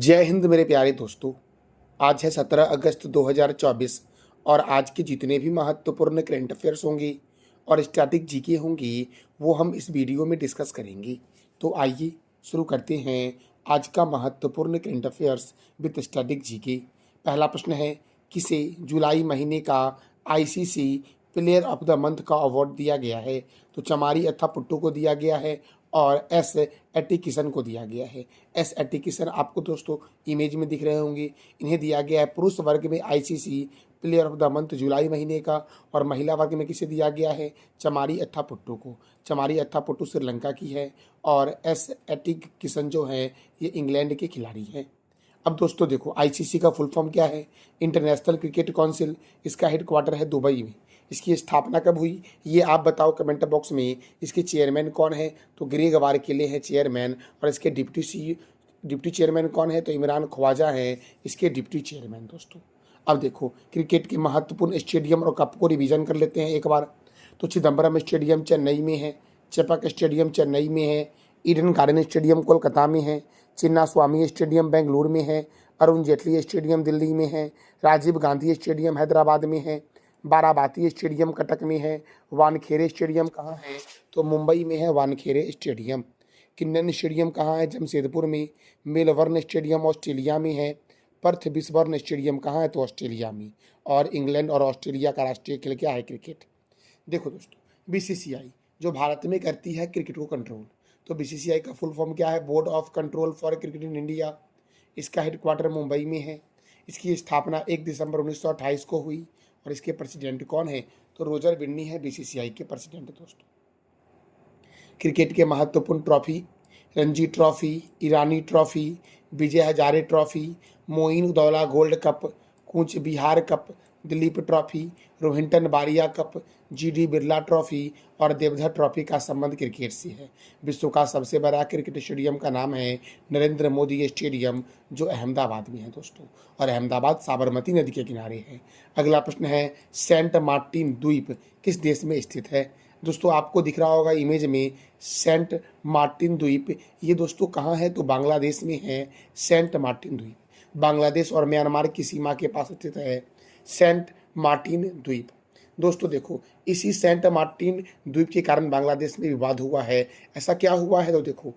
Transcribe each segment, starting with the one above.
जय हिंद मेरे प्यारे दोस्तों। आज है 17 अगस्त 2024 और आज के जितने भी महत्वपूर्ण करंट अफेयर्स होंगे और स्टैटिक जीके होंगी वो हम इस वीडियो में डिस्कस करेंगे। तो आइए शुरू करते हैं आज का महत्वपूर्ण current affairs with static GK. पहला प्रश्न है, किसे जुलाई महीने का ICC player of the month का अवार्ड दिया गया है? तो चमारी अथापुट्टू को दिया गया है और एस एटिकिसन को दिया गया है। एस एटिकिसन आपको दोस्तों इमेज में दिख रहे होंगे। इन्हें दिया गया है पुरुष वर्ग में ICC player of the month जुलाई महीने का, और महिला वर्ग में किसे दिया गया है? चमारी अथापुट्टू को। चमारी अथापुट्टू श्रीलंका की है और एस एटिकिसन जो है ये इंग्लैंड के खिलाड़ी हैं। अब दोस्तों देखो, आईसीसी का फुल फॉर्म क्या है? International cricket council. इसका हेडक्वार्टर है दुबई में। इसकी स्थापना कब हुई ये आप बताओ कमेंट बॉक्स में। इसके चेयरमैन कौन है? तो ग्रेग वारकेले हैं चेयरमैन, और इसके डिप्टी चेयरमैन कौन है? तो इमरान ख्वाजा हैं इसके डिप्टी चेयरमैन दोस्तों। अब देखो, क्रिकेट के महत्वपूर्ण स्टेडियम और कप को रिवीजन कर लेते हैं एक बार। तो चिदम्बरम स्टेडियम चेन्नई में है, चेपक स्टेडियम चेन्नई में है, ईडन गार्डन स्टेडियम कोलकाता में है, चिन्ना स्वामी स्टेडियम बेंगलुरु में है, अरुण जेटली स्टेडियम दिल्ली में है, राजीव गांधी स्टेडियम हैदराबाद में है, बाराबाती स्टेडियम कटक में है, वानखेड़े स्टेडियम कहाँ है? तो मुंबई में है वानखेड़े स्टेडियम। किन्नन स्टेडियम कहाँ है? जमशेदपुर में। मेलबर्न स्टेडियम ऑस्ट्रेलिया में है। पर्थ बिसबर्न स्टेडियम कहाँ है? तो ऑस्ट्रेलिया में। और इंग्लैंड और ऑस्ट्रेलिया का राष्ट्रीय खेल क्या है? क्रिकेट। देखो दोस्तों, बीसीसीआई जो भारत में करती है क्रिकेट को कंट्रोल, तो बीसीसीआई का फुल फॉर्म क्या है? Board of control for cricket in India. इसका हेडक्वार्टर मुंबई में है। इसकी स्थापना 1 दिसंबर 1928 को हुई और इसके प्रेसिडेंट कौन है? तो रोजर बिन्नी है बीसीसीआई के प्रेसिडेंट दोस्तों। क्रिकेट के महत्वपूर्ण trophy: Ranji trophy, Irani trophy, Vijay Hazare trophy, Moin Uddaula gold cup, Cooch Behar cup, Duleep trophy, Rohinton Baria cup, G D Birla trophy और देवधर ट्रॉफी का संबंध क्रिकेट से है। विश्व का सबसे बड़ा क्रिकेट स्टेडियम का नाम है नरेंद्र मोदी स्टेडियम, जो अहमदाबाद में है दोस्तों, और अहमदाबाद साबरमती नदी के किनारे है। अगला प्रश्न है, सेंट मार्टिन द्वीप किस देश में स्थित है? दोस्तों आपको दिख रहा होगा इमेज में सेंट मार्टिन द्वीप। ये दोस्तों कहाँ है? तो बांग्लादेश में है सेंट मार्टिन द्वीप। बांग्लादेश और म्यांमार की सीमा के पास स्थित है सेंट मार्टिन द्वीप। दोस्तों देखो, इसी सेंट मार्टिन द्वीप के कारण बांग्लादेश में विवाद हुआ है। ऐसा क्या हुआ है? तो देखो,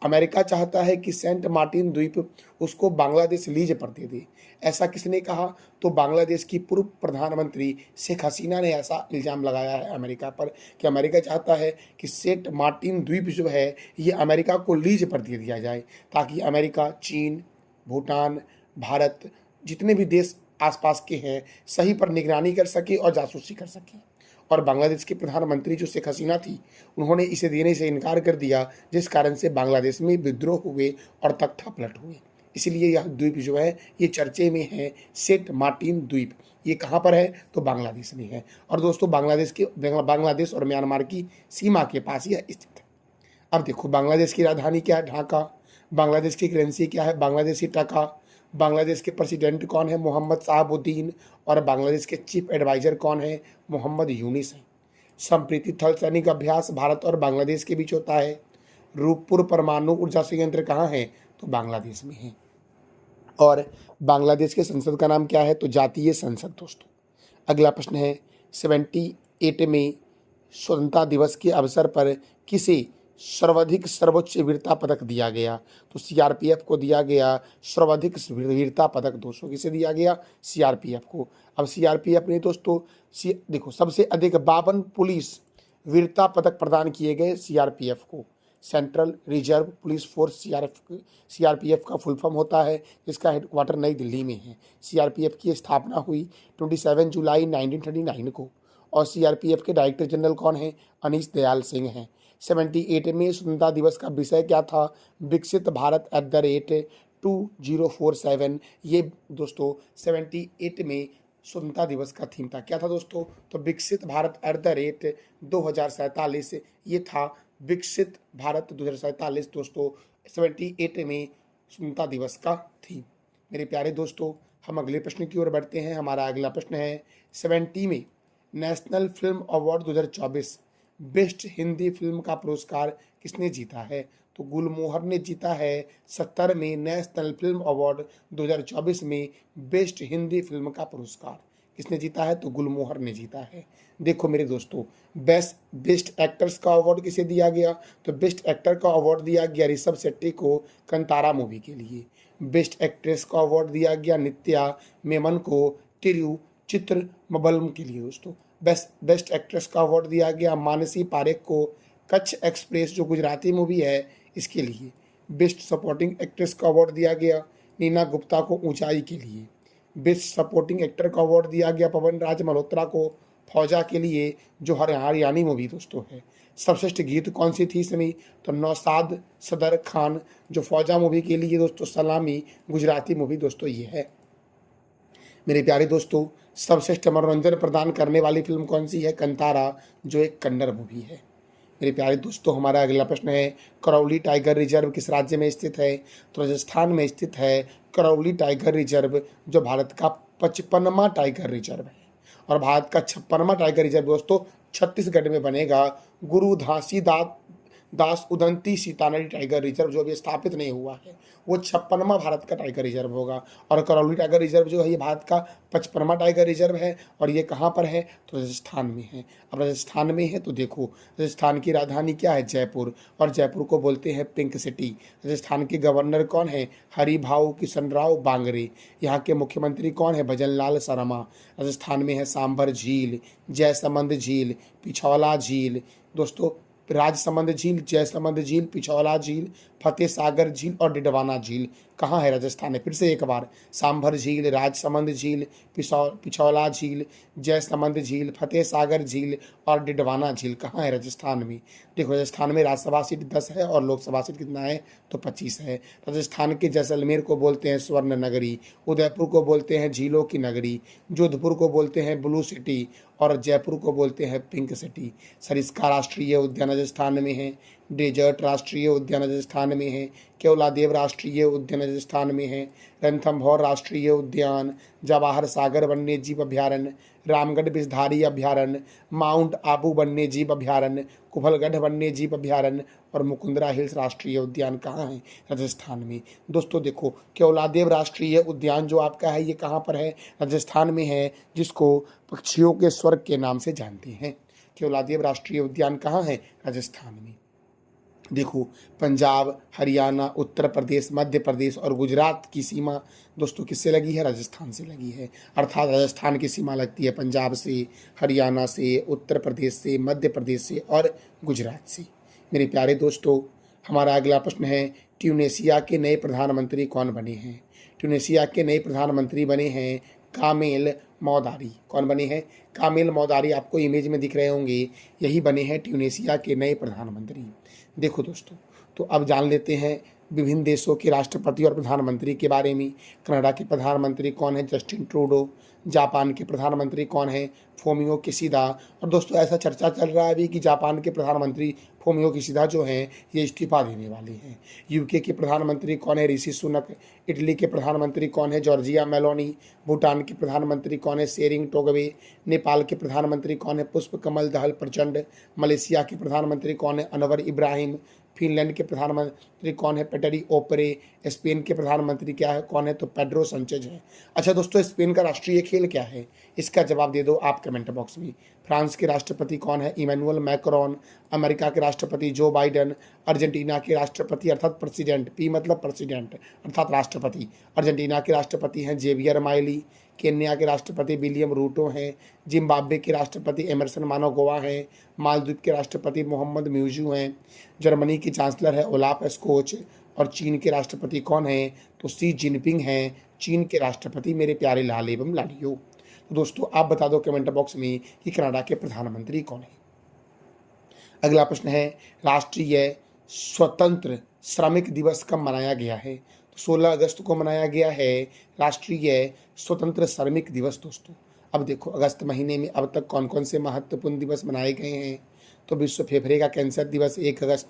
अमेरिका चाहता है कि सेंट मार्टिन द्वीप उसको बांग्लादेश लीज पर दे दे। ऐसा किसने कहा? तो बांग्लादेश की पूर्व प्रधानमंत्री शेख हसीना ने ऐसा इल्ज़ाम लगाया है अमेरिका पर कि अमेरिका चाहता है कि सेंट मार्टिन द्वीप जो है ये अमेरिका को लीज पर दे दिया जाए, ताकि अमेरिका, चीन, भूटान, भारत, जितने भी देश आसपास के हैं सही पर निगरानी कर सके और जासूसी कर सके। और बांग्लादेश के प्रधानमंत्री जो शेख हसीना थी, उन्होंने इसे देने से इनकार कर दिया, जिस कारण से बांग्लादेश में विद्रोह हुए और तख्ता पलट हुए। इसलिए यह द्वीप जो है ये चर्चे में है, सेंट मार्टिन द्वीप। ये कहाँ पर है? तो बांग्लादेश में है। और दोस्तों बांग्लादेश और म्यांमार की सीमा के पास यह स्थित है। अब देखो, बांग्लादेश की राजधानी क्या है? ढाका। बांग्लादेश की करेंसी क्या है? बांग्लादेशी टका। बांग्लादेश के प्रेसिडेंट कौन है? मोहम्मद साहबुद्दीन। और बांग्लादेश के चीफ एडवाइजर कौन है? मोहम्मद यूनिस है। संप्रीति थल सैनिक अभ्यास भारत और बांग्लादेश के बीच होता है। रूपपुर परमाणु ऊर्जा संयंत्र कहाँ है? तो बांग्लादेश में है। और बांग्लादेश के संसद का नाम क्या है? तो जातीय संसद दोस्तों। अगला प्रश्न है, 78 में स्वतंत्रता दिवस के अवसर पर किसे सर्वाधिक सर्वोच्च वीरता पदक दिया गया? तो सीआरपीएफ को दिया गया सर्वाधिक वीरता पदक दोस्तों। किसे दिया गया? सीआरपीएफ को। अब सीआरपीएफ ने दोस्तों देखो, सबसे अधिक 52 पुलिस वीरता पदक प्रदान किए गए सीआरपीएफ को। Central reserve police force CRPF का फुल फॉर्म होता है, जिसका हेडक्वार्टर नई दिल्ली में है। सीआरपीएफ की स्थापना हुई 27 जुलाई 1939 को, और सीआरपीएफ के डायरेक्टर जनरल कौन है? अनीश दयाल सिंह हैं। 78 में स्वतंत्रता दिवस का विषय क्या था? विकसित भारत @2047। ये दोस्तों 78 में स्वतंत्रता दिवस का थीम था। क्या था दोस्तों? तो विकसित भारत @2047। ये था विकसित भारत 2047 दोस्तों, 78 में स्वतंत्रता दिवस का थीम। मेरे प्यारे दोस्तों, हम अगले प्रश्न की ओर बढ़ते हैं। हमारा अगला प्रश्न है, 70 में national film award 2024 best Hindi film का पुरस्कार किसने जीता है? तो गुलमोहर ने जीता है 70वें नेशनल फिल्म अवार्ड 2024 में बेस्ट हिंदी फिल्म का पुरस्कार। किसने जीता है? तो गुलमोहर ने जीता है। देखो मेरे दोस्तों, बेस्ट एक्टर्स का अवार्ड किसे दिया गया? तो बेस्ट एक्टर का अवार्ड दिया गया ऋषभ शेट्टी को कंतारा मूवी के लिए। बेस्ट एक्ट्रेस का अवार्ड दिया गया नित्या मेमन को तिरु चित्रमबलम के लिए दोस्तों। बेस्ट एक्ट्रेस का अवार्ड दिया गया मानसी पारेख को कच्छ एक्सप्रेस जो गुजराती मूवी है इसके लिए। बेस्ट सपोर्टिंग एक्ट्रेस का अवार्ड दिया गया नीना गुप्ता को ऊंचाई के लिए। बेस्ट सपोर्टिंग एक्टर का अवार्ड दिया गया पवन राज मल्होत्रा को फौजा के लिए जो हरियाणी मूवी दोस्तों है। सर्वश्रेष्ठ गीत कौन सी थी इसमें? तो नौशाद सदर खान जो फौजा मूवी के लिए दोस्तों सलामी गुजराती मूवी दोस्तों ये है। मेरे प्यारे दोस्तों, सर्वश्रेष्ठ मनोरंजन प्रदान करने वाली फिल्म कौन सी है? कंतारा जो एक कन्नड़ मूवी है। मेरे प्यारे दोस्तों, हमारा अगला प्रश्न है करौली टाइगर रिजर्व किस राज्य में स्थित है? तो राजस्थान में स्थित है करौली टाइगर रिजर्व जो भारत का 55वां टाइगर रिजर्व है। और भारत का 56वां टाइगर रिजर्व दोस्तों छत्तीसगढ़ में बनेगा गुरु दास उदंती सीतानदी टाइगर रिजर्व जो अभी स्थापित नहीं हुआ है वो 56वां भारत का टाइगर रिजर्व होगा। और करौली टाइगर रिजर्व जो है ये भारत का 55वां टाइगर रिजर्व है। और ये कहाँ पर है? तो राजस्थान में है। अब राजस्थान में है तो देखो राजस्थान की राजधानी क्या है? जयपुर। और जयपुर को बोलते हैं पिंक सिटी। राजस्थान के गवर्नर कौन है? हरिभाऊ किशनराव बांगरे। यहाँ के मुख्यमंत्री कौन है? भजनलाल शर्मा। राजस्थान में है सांभर झील, जयसमंद झील, पिछौला झील दोस्तों, राजसमंद झील, जयसमंद झील, पिछौला झील, फतेह सागर झील और डिडवाना झील कहाँ है? राजस्थान में। फिर से एक बार, सांभर झील, राजसमंद झील, पिछौला झील, जयसमंद झील, फतेह सागर झील और डिडवाना झील कहाँ है? राजस्थान में। देखो राजस्थान में राज्यसभा सीट 10 है और लोकसभा सीट कितना है? तो 25 है। राजस्थान के जैसलमेर को बोलते हैं स्वर्ण नगरी, उदयपुर को बोलते हैं झीलों की नगरी, जोधपुर को बोलते हैं ब्लू सिटी और जयपुर को बोलते हैं पिंक सिटी। सरिस्का राष्ट्रीय उद्यान राजस्थान में है, डेजर्ट राष्ट्रीय उद्यान राजस्थान में है, केवलादेव राष्ट्रीय उद्यान राजस्थान में है, रणथंभौर राष्ट्रीय उद्यान, जवाहर सागर वन्यजीव अभ्यारण्य, रामगढ़ विषधारी अभ्यारण्य, माउंट आबू वन्यजीव अभ्यारण्य, कुफलगढ़ वन्यजीव अभ्यारण्य और मुकुंदरा हिल्स राष्ट्रीय उद्यान कहाँ है? राजस्थान में। दोस्तों देखो केवलादेव राष्ट्रीय उद्यान जो आपका है ये कहाँ पर है? राजस्थान में है, जिसको पक्षियों के स्वर्ग के नाम से जानते हैं। केवलादेव राष्ट्रीय उद्यान कहाँ है? राजस्थान में। देखो पंजाब, हरियाणा, उत्तर प्रदेश, मध्य प्रदेश और गुजरात की सीमा दोस्तों किससे लगी है? राजस्थान से लगी है। अर्थात राजस्थान की सीमा लगती है पंजाब से, हरियाणा से, उत्तर प्रदेश से, मध्य प्रदेश से और गुजरात से। मेरे प्यारे दोस्तों, हमारा अगला प्रश्न है ट्यूनेशिया के नए प्रधानमंत्री कौन बने हैं? ट्यूनेशिया के नए प्रधानमंत्री बने हैं कामेल मौदारी। कौन बने हैं? कामेल मौदारी आपको इमेज में दिख रहे होंगे, यही बने हैं ट्यूनेशिया के नए प्रधानमंत्री। देखो दोस्तों, तो अब जान लेते हैं विभिन्न देशों के राष्ट्रपति और प्रधानमंत्री के बारे में। कनाडा के प्रधानमंत्री कौन है? Justin Trudeau. जापान के प्रधानमंत्री कौन है? Fumio Kishida. और दोस्तों ऐसा चर्चा चल रहा है अभी कि जापान के प्रधानमंत्री फोमियो किशिदा जो हैं ये इस्तीफा देने वाले हैं। यूके के प्रधानमंत्री कौन है? ऋषि सुनक। इटली के प्रधानमंत्री कौन है? Giorgia Meloni. भूटान के प्रधानमंत्री कौन है? शेरिंग टोगवे। नेपाल के प्रधानमंत्री कौन है? पुष्प कमल दहल प्रचंड। मलेशिया के प्रधानमंत्री कौन है? अनवर इब्राहिम। फिनलैंड के प्रधानमंत्री कौन है? पेटरी ओपरे। स्पेन के प्रधानमंत्री क्या है कौन है? तो पेड्रो संचेज है। अच्छा दोस्तों, स्पेन का राष्ट्रीय खेल क्या है? इसका जवाब दे दो आप कमेंट बॉक्स में। फ्रांस के राष्ट्रपति कौन है? Emmanuel Macron. अमेरिका के राष्ट्रपति जो बाइडन। अर्जेंटीना के राष्ट्रपति अर्थात प्रेसिडेंट, पी मतलब प्रेसिडेंट अर्थात राष्ट्रपति, अर्जेंटीना के राष्ट्रपति हैं जेवियर माइली। केन्या के राष्ट्रपति विलियम रूटो हैं। जिम्बाब्वे के राष्ट्रपति एमरसन मानागोवा हैं। मालदीव के राष्ट्रपति मोहम्मद म्यूजू हैं। जर्मनी की चांसलर है ओलाफ स्कोच। और चीन के राष्ट्रपति कौन हैं? तो शी जिनपिंग हैं चीन के राष्ट्रपति। मेरे प्यारे लाल एवं लालियों, तो दोस्तों आप बता दो कमेंट बॉक्स में कि कनाडा के प्रधानमंत्री कौन है। अगला प्रश्न है राष्ट्रीय स्वतंत्र श्रमिक दिवस कब मनाया गया है? तो 16 अगस्त को मनाया गया है राष्ट्रीय स्वतंत्र श्रमिक दिवस। दोस्तों अब देखो अगस्त महीने में अब तक कौन कौन से महत्वपूर्ण दिवस मनाए गए हैं? तो विश्व फेफड़े का कैंसर दिवस 1 अगस्त,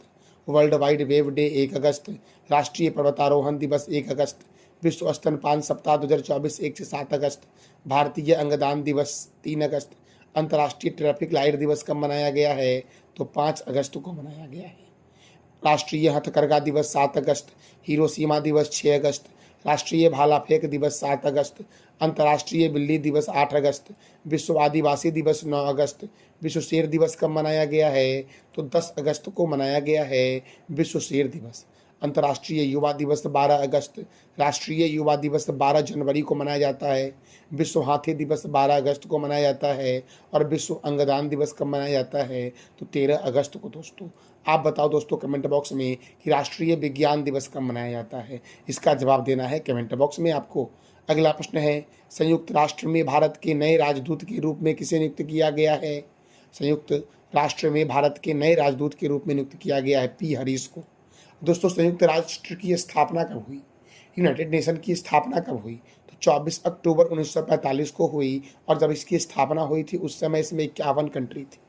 वर्ल्ड वाइड वेब डे 1 अगस्त, राष्ट्रीय पर्वतारोहण दिवस 1 अगस्त, विश्व स्तनपान सप्ताह 2024 1 से 7 अगस्त, भारतीय अंगदान दिवस 3 अगस्त, अंतर्राष्ट्रीय ट्रैफिक लाइट दिवस कब मनाया गया है? तो 5 अगस्त को मनाया गया है। राष्ट्रीय हथकरघा दिवस 7 अगस्त, हिरोशिमा दिवस 6 अगस्त, राष्ट्रीय भाला फेंक दिवस 7 अगस्त, अंतर्राष्ट्रीय बिल्ली दिवस 8 अगस्त, विश्व आदिवासी दिवस 9 अगस्त, विश्व शेर दिवस कब मनाया गया है? तो 10 अगस्त को मनाया गया है विश्व शेर दिवस। अंतर्राष्ट्रीय युवा दिवस 12 अगस्त, राष्ट्रीय युवा दिवस 12 जनवरी को मनाया जाता है, विश्व हाथी दिवस 12 अगस्त को मनाया जाता है और विश्व अंगदान दिवस कब मनाया जाता है? तो 13 अगस्त को। दोस्तों आप बताओ दोस्तों कमेंट बॉक्स में कि राष्ट्रीय विज्ञान दिवस कब मनाया जाता है? इसका जवाब देना है कमेंट बॉक्स में आपको। अगला प्रश्न है, संयुक्त राष्ट्र में भारत के नए राजदूत के रूप में किसे नियुक्त किया गया है? संयुक्त राष्ट्र में भारत के नए राजदूत के रूप में नियुक्त किया गया है पी हरीश को। दोस्तों संयुक्त राष्ट्र की स्थापना कब हुई? यूनाइटेड नेशन की स्थापना कब हुई? तो 24 अक्टूबर 1945 को हुई और जब इसकी स्थापना हुई थी उस समय इसमें 51 कंट्री थी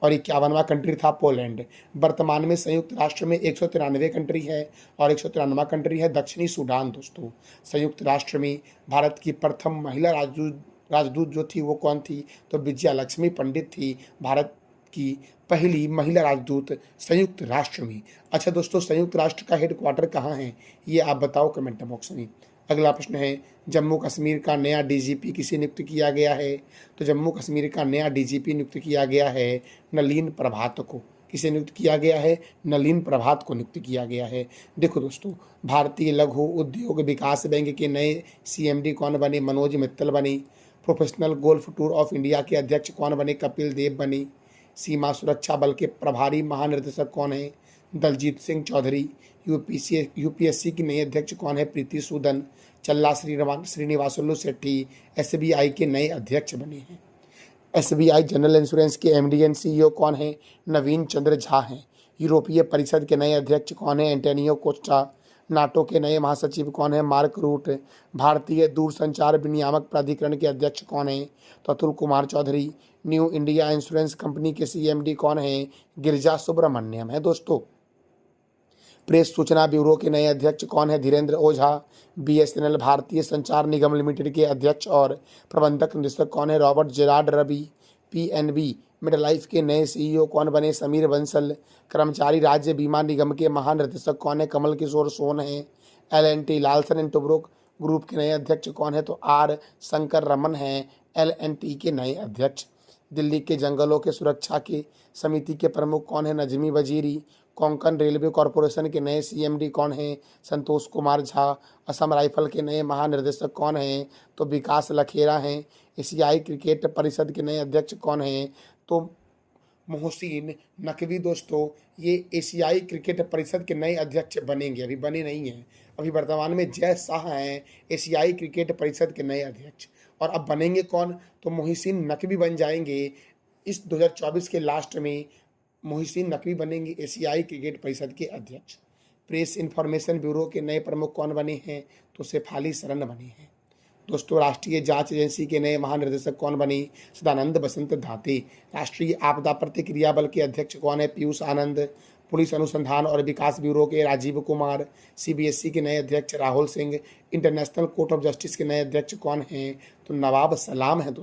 और 51वां कंट्री था पोलैंड। वर्तमान में संयुक्त राष्ट्र में 193 कंट्री है और 193वां कंट्री है दक्षिणी सूडान। दोस्तों संयुक्त राष्ट्र में भारत की प्रथम महिला राजदूत जो थी वो कौन थी? तो विजया लक्ष्मी पंडित थी, भारत की पहली महिला राजदूत संयुक्त राष्ट्र में। अच्छा दोस्तों संयुक्त राष्ट्र का हेडक्वार्टर कहाँ है? ये आप बताओ कमेंट बॉक्स में। अगला प्रश्न है, जम्मू कश्मीर का नया डीजीपी किसे नियुक्त किया गया है? तो जम्मू कश्मीर का नया डीजीपी नियुक्त किया गया है नलिन प्रभात को। किसे नियुक्त किया गया है? नलिन प्रभात को नियुक्त किया गया है। देखो दोस्तों भारतीय लघु उद्योग विकास बैंक के नए सीएमडी कौन बने? मनोज मित्तल बने। Professional golf tour of India के अध्यक्ष कौन बने? कपिल देव बने। सीमा सुरक्षा बल के प्रभारी महानिदेशक कौन है? दलजीत सिंह चौधरी। यूपीएससी की नई अध्यक्ष कौन है? प्रीति सूदन। चल्ला श्रीनिवासुलु शेट्टी एसबीआई के नए अध्यक्ष बने हैं। एसबीआई जनरल इंश्योरेंस के एमडी एंड सीईओ कौन है? नवीन चंद्र झा हैं। यूरोपीय परिषद के नए अध्यक्ष कौन है? Antonio Costa. नाटो के नए महासचिव कौन है? Mark Rutte. भारतीय दूरसंचार विनियामक प्राधिकरण के अध्यक्ष कौन है? तो Atul Kumar Chaudhary. New India Insurance Company के सीएमडी कौन है? गिरिजा सुब्रमण्यम है। दोस्तों प्रेस सूचना ब्यूरो के नए अध्यक्ष कौन है? धीरेन्द्र ओझा। बीएसएनएल भारतीय संचार निगम लिमिटेड के अध्यक्ष और प्रबंधक निदेशक कौन है? Robert Gerard Ravi. PNB MetLife के नए सीईओ कौन बने? समीर बंसल। कर्मचारी राज्य बीमा निगम के महानिदेशक कौन है? कमल किशोर सोन है। LNT Larsen and Toubro group के नए अध्यक्ष कौन है? तो आर शंकर रमन हैं एलएनटी के नए अध्यक्ष। दिल्ली के जंगलों के सुरक्षा की समिति के प्रमुख कौन है? नजमी वजीरी। कोंकण रेलवे कॉरपोरेशन के नए सीएमडी कौन हैं? संतोष कुमार झा। असम राइफल के नए महानिदेशक कौन हैं? तो विकास लखेरा हैं। एशियाई क्रिकेट परिषद के नए अध्यक्ष कौन हैं? तो मोहसिन नकवी। दोस्तों ये एशियाई क्रिकेट परिषद के नए अध्यक्ष बनेंगे, अभी बने नहीं हैं। अभी वर्तमान में जय शाह हैं एशियाई क्रिकेट परिषद के नए अध्यक्ष। और अब बनेंगे कौन? तो मोहसिन नकवी बन जाएंगे इस 2024 के लास्ट में। मोहसिन नकवी बनेंगे एशियाई क्रिकेट परिषद के अध्यक्ष। प्रेस इन्फॉर्मेशन ब्यूरो के नए प्रमुख कौन बने हैं? तो शेफाली शरण बने हैं। दोस्तों राष्ट्रीय जांच एजेंसी के नए महानिदेशक कौन बने? सदानंद बसंत दाते। राष्ट्रीय आपदा प्रतिक्रिया बल के अध्यक्ष कौन है? पीयूष आनंद। पुलिस अनुसंधान और विकास ब्यूरो के राजीव कुमार। सीबीएसई के नए अध्यक्ष Rahul Singh. International court of justice के नए अध्यक्ष कौन हैं? तो नवाब सलाम है।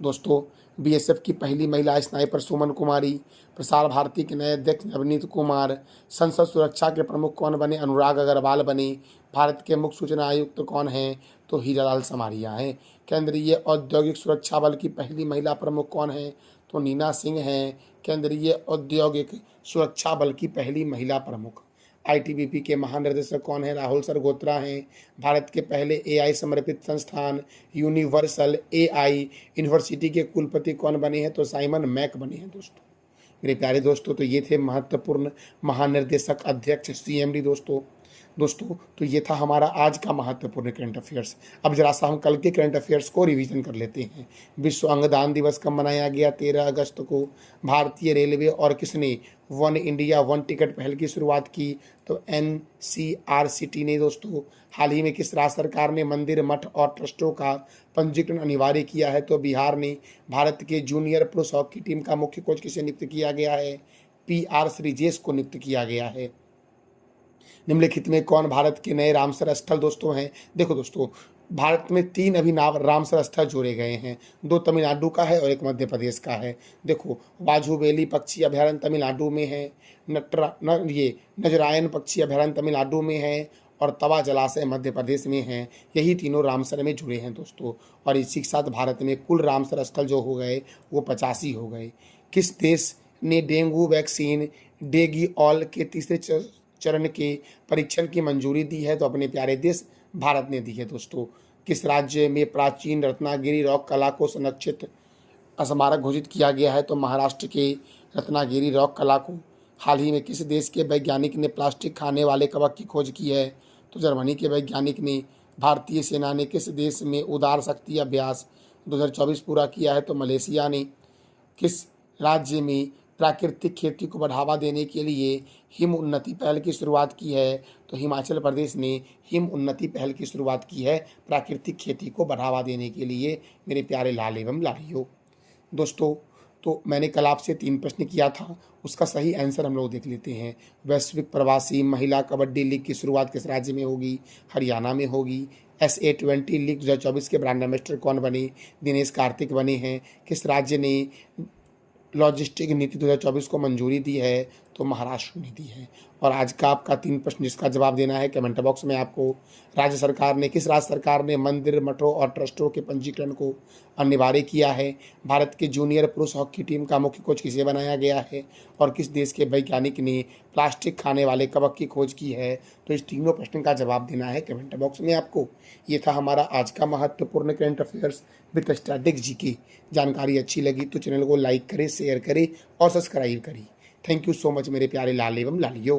दोस्तों बीएसएफ की पहली महिला स्नाइपर सुमन कुमारी। प्रसार भारती के नए अध्यक्ष नवनीत कुमार। संसद सुरक्षा के प्रमुख कौन बने? अनुराग अग्रवाल बने। भारत के मुख्य सूचना आयुक्त कौन हैं? तो हीरालाल समारिया हैं। केंद्रीय औद्योगिक सुरक्षा बल की पहली महिला प्रमुख कौन है? तो नीना सिंह हैं। केंद्रीय औद्योगिक सुरक्षा बल की पहली महिला प्रमुख। आईटीबीपी के महानिदेशक कौन है? राहुल सरगोत्रा हैं। भारत के पहले एआई समर्पित संस्थान यूनिवर्सल एआई यूनिवर्सिटी के कुलपति कौन बने हैं? तो साइमन मैक बने हैं। दोस्तों मेरे प्यारे दोस्तों तो ये थे महत्वपूर्ण महानिर्देशक अध्यक्ष सीएमडी। दोस्तों तो ये था हमारा आज का महत्वपूर्ण करंट अफेयर्स। अब जरा सा हम कल के करंट अफेयर्स को रिवीजन कर लेते हैं। विश्व अंगदान दिवस कब मनाया गया? 13 अगस्त को। भारतीय रेलवे और किसने वन इंडिया वन टिकट पहल की शुरुआत की? तो एनसीआरसीटी ने। दोस्तों हाल ही में किस राज्य सरकार ने मंदिर मठ और ट्रस्टों का पंजीकरण अनिवार्य किया है? तो बिहार ने। भारत के जूनियर पुरुष हॉकी टीम का मुख्य कोच किसे नियुक्त किया गया है? PR श्रीजेश को नियुक्त किया गया है। निम्नलिखित में कौन भारत के नए रामसर स्थल दोस्तों हैं? देखो दोस्तों, भारत में 3 अभी नाम रामसर स्थल जोड़े गए हैं। 2 तमिलनाडु का है और 1 मध्य प्रदेश का है। देखो, वाजूवेली पक्षी अभयारण्य तमिलनाडु में है, नजरायन पक्षी अभयारण्य तमिलनाडु में है और तवा जलाशय मध्य प्रदेश में है। यही तीनों रामसर में जुड़े हैं दोस्तों। और इसी के साथ भारत में कुल रामसर स्थल जो हो गए वो 85 हो गए। किस देश ने डेंगू वैक्सीन डेगीऑल के तीसरे चरण के परीक्षण की मंजूरी दी है? तो अपने प्यारे देश भारत ने दी है दोस्तों। किस राज्य में प्राचीन रत्नागिरी रॉक कला को संरक्षित स्मारक घोषित किया गया है? तो महाराष्ट्र के रत्नागिरी रॉक कला को। हाल ही में किस देश के वैज्ञानिक ने प्लास्टिक खाने वाले कवक की खोज की है? तो जर्मनी के वैज्ञानिक ने। भारतीय सेना ने किस देश में उदार शक्ति अभ्यास 2024 पूरा किया है? तो मलेशिया ने। किस राज्य में प्राकृतिक खेती को बढ़ावा देने के लिए हिम उन्नति पहल की शुरुआत की है? तो हिमाचल प्रदेश ने हिम उन्नति पहल की शुरुआत की है प्राकृतिक खेती को बढ़ावा देने के लिए, मेरे प्यारे लाल एवं लालियों। दोस्तों, तो मैंने कल आपसे 3 प्रश्न किया था, उसका सही आंसर हम लोग देख लेते हैं। वैश्विक प्रवासी महिला कबड्डी लीग की शुरुआत किस राज्य में होगी? हरियाणा में होगी। SA20 लीग 2024 के ब्रांड एम्बेसडर कौन बने? दिनेश कार्तिक बने हैं। किस राज्य ने लॉजिस्टिक नीति 2024 को मंजूरी दी है? तो महाराष्ट्र ने दी है। और आज का आपका 3 प्रश्न जिसका जवाब देना है कमेंट बॉक्स में आपको। किस राज्य सरकार ने मंदिर, मठों और ट्रस्टों के पंजीकरण को अनिवार्य किया है? भारत के जूनियर पुरुष हॉकी टीम का मुख्य कोच किसे बनाया गया है? और किस देश के वैज्ञानिक ने प्लास्टिक खाने वाले कवक की खोज की है? तो इस तीनों प्रश्न का जवाब देना है कमेंट बॉक्स में आपको। ये था हमारा आज का महत्वपूर्ण current affairs with static GK. जानकारी अच्छी लगी तो चैनल को लाइक करें, शेयर करें और सब्सक्राइब करें। थैंक यू सो मच मेरे प्यारे लाल एवं लालियों।